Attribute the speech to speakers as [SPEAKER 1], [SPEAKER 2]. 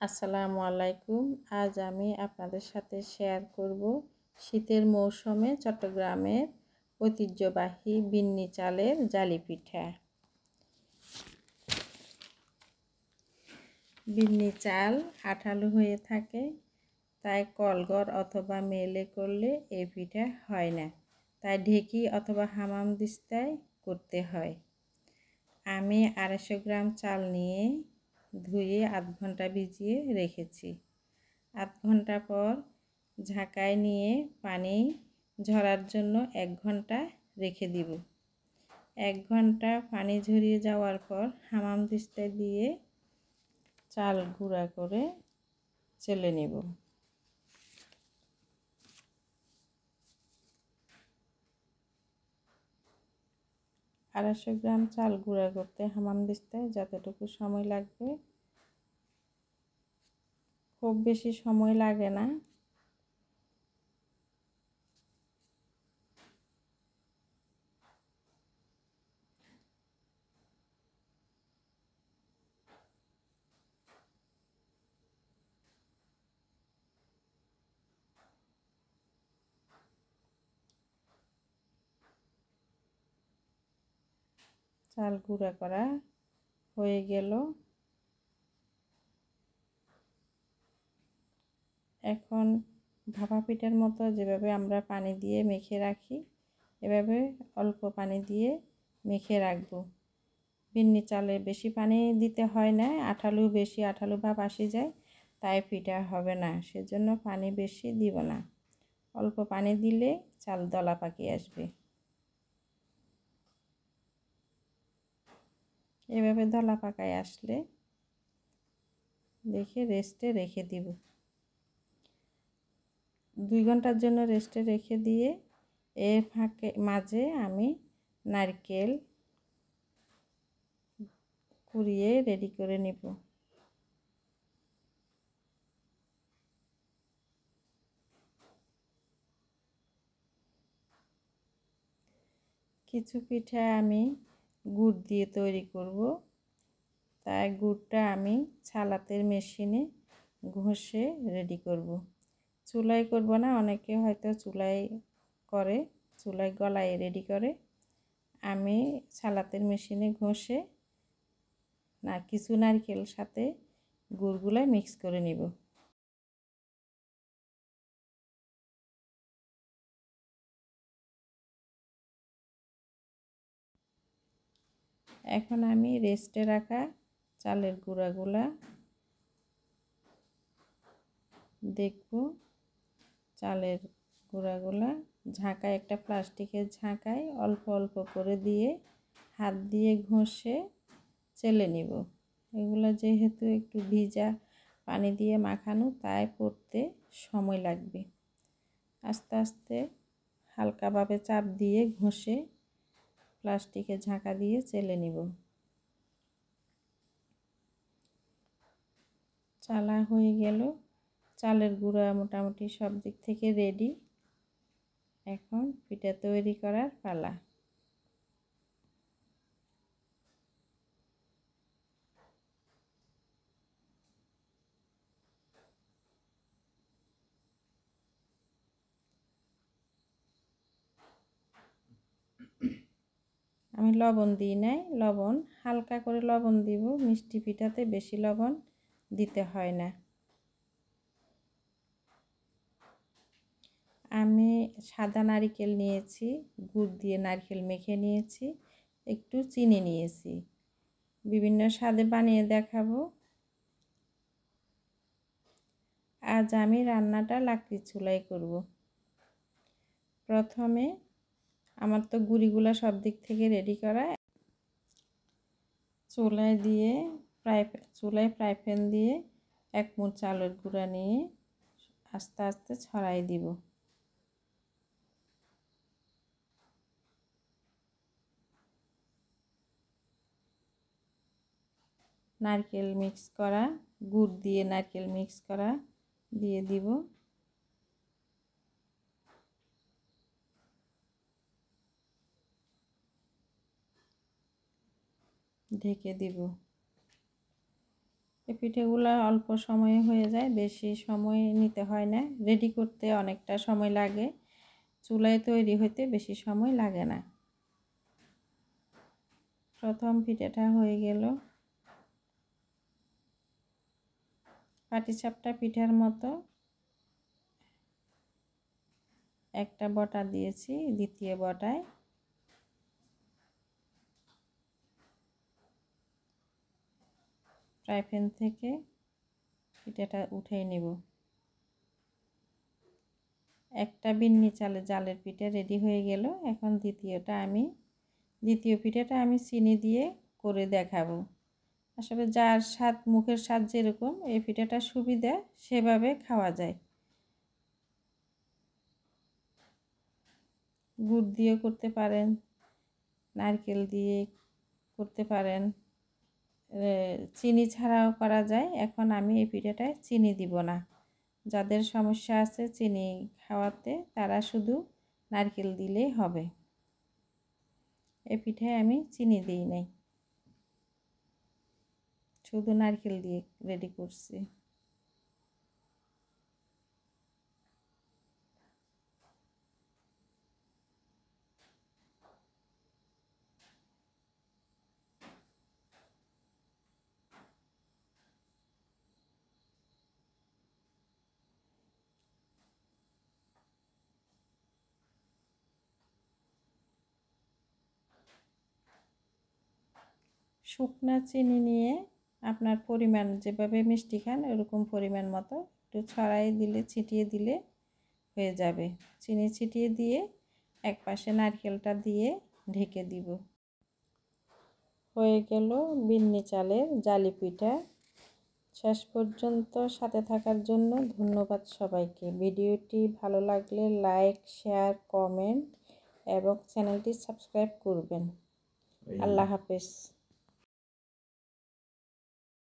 [SPEAKER 1] আসসালামু আলাইকুম। আজ আমি আপনাদের সাথে শেয়ার করব শীতের মৌসুমে চট্টগ্রামের ঐতিহ্যবাহী বিন্নি চালের জালি পিঠা। বিন্নি চাল আঠালো হয়ে থাকে, তাই কলগড় অথবা মেলে করলে এই পিঠা হয় না, তাই ঢেকি অথবা হামানদিস্তায় করতে হয়। আমি 250 গ্রাম চাল নিয়ে ধুয়ে আধ ঘন্টা ভিজিয়ে রেখেছি। আধ ঘন্টা পর ঝাঁকায় নিয়ে পানি ঝরার জন্য 1 ঘন্টা রেখে দিব। 1 ঘন্টা পানি ঝরিয়ে যাওয়ার পর হামানদিস্তায় দিয়ে চাল গুঁড়া করে চেলে নেব। আড়াইশো গ্রাম চাল গুঁড়া করতে হামানদিস্তায় যতটুকু সময় লাগবে, খুব বেশি সময় লাগে না। চাল গুঁড়া করা হয়ে গেল। এখন ভাপা পিঠার মতো যেভাবে আমরা পানি দিয়ে মেখে রাখি, এভাবে অল্প পানি দিয়ে মেখে রাখব। বিন্নি চালে বেশি পানি দিতে হয় না, বেশি আঠালো ভাব আসে যায়, তাই পিঠা হবে না, সেজন্য পানি বেশি দিব না। অল্প পানি দিলে চাল দলা পাকিয়ে আসবে। এভাবে দলা পাকায় আসলে দেখে রেস্টে রেখে দিব। 2 ঘন্টার জন্য রেস্টে রেখে দিয়ে এর মাঝে আমি নারকেল কুড়িয়ে রেডি করে নেব। কিছু পিঠা আমি গুড় দিয়ে তৈরি করব, তাই গুড়টা আমি ছালাতের মেশিনে ঘষে রেডি করব। চুলায় করব না, অনেকে হয়তো চুলায় করে, চুলায় গলায় রেডি করে। আমি ছালাতের মেশিনে ঘষে কিছু নারকেল সাথে গুড়গুলো মিক্স করে নিব। এখন আমি রেস্টে রাখা চালের গুঁড়াগুলা দেখব। চালের গুঁড়াগুলা ঝাঁকায়, একটা প্লাস্টিকের ঝাঁকায় অল্প অল্প করে দিয়ে হাত দিয়ে ঘষে চেলে নিব। এগুলো যেহেতু একটু ভিজা পানি দিয়ে মাখানো, তাই পড়তে সময় লাগবে। আস্তে আস্তে হালকাভাবে চাপ দিয়ে ঘষে প্লাস্টিকের ঝাঁকা দিয়ে চেলে নিব। চালা হয়ে গেল, চালের গুঁড়া মোটামুটি সব দিক থেকে রেডি। এখন পিঠা তৈরি করার পালা। আমি লবণ দিই নাই, লবণ হালকা করে লবণ দিব, মিষ্টি পিঠাতে বেশি লবণ দিতে হয় না। আমি সাদা নারকেল নিয়েছি, গুড় দিয়ে নারকেল মেখে নিয়েছি, একটু চিনি নিয়েছি, বিভিন্ন স্বাদে বানিয়ে দেখাবো। আজ আমি রান্নাটা লাকড়ির চুলায় করব। প্রথমে আমার তো গুঁড়িগুলা সব দিক থেকে রেডি করা, চুলায় ফ্রাই প্যান দিয়ে 1 মুঠ চালের গুঁড়া নিয়ে আস্তে আস্তে ছড়াই দিব। নারকেল মিক্স করা, গুড় দিয়ে নারকেল মিক্স করা দিয়ে দিব। ঢেকে দিব। এই পিঠেগুলো অল্প সময়ে হয়ে যায়, বেশি সময় নিতে হয় না। রেডি করতে অনেকটা সময় লাগে, চুলায় তৈরি হতে বেশি সময় লাগে না। প্রথম পিঠাটা হয়ে গেল। পাটিসাপটা পিঠার মতো একটা বটা দিয়েছি, দ্বিতীয় বটায় ফ্রাই প্যান থেকে পিঠাটা উঠিয়ে নেব। একটা বিন্নি চালে জালের পিঠা রেডি হয়ে গেল। এখন দ্বিতীয় পিঠাটা আমি চিনি দিয়ে করে দেখাবো। আসলে যার স্বাদ, মুখের স্বাদ যেরকম এই পিঠাটা সুবিধা সেভাবে খাওয়া যায়। গুড় দিয়ে করতে পারেন, নারকেল দিয়ে করতে পারেন, চিনি ছাড়াও করা যায়। এখন আমি এই পিঠাটায় চিনি দিব না। যাদের সমস্যা আছে চিনি খাওয়াতে তারা শুধু নারকেল দিলেই হবে। এই পিঠায় আমি চিনি দিই নাই, শুধু নারকেল দিয়ে রেডি করছি। শুকনা চিনি নিয়ে আপনার পরিমাণ, যেভাবে মিষ্টি খান ওরকম পরিমাণ মতো একটু ছিটিয়ে দিলে হয়ে যাবে। চিনি ছিটিয়ে দিয়ে এক পাশে নারকেলটা দিয়ে ঢেকে দিব। হয়ে গেল বিন্নি চালের জালি পিঠা। শেষ পর্যন্ত সাথে থাকার জন্য ধন্যবাদ সবাইকে। ভিডিওটি ভালো লাগলে লাইক, শেয়ার, কমেন্ট এবং চ্যানেলটি সাবস্ক্রাইব করবেন। আল্লাহ হাফেজ।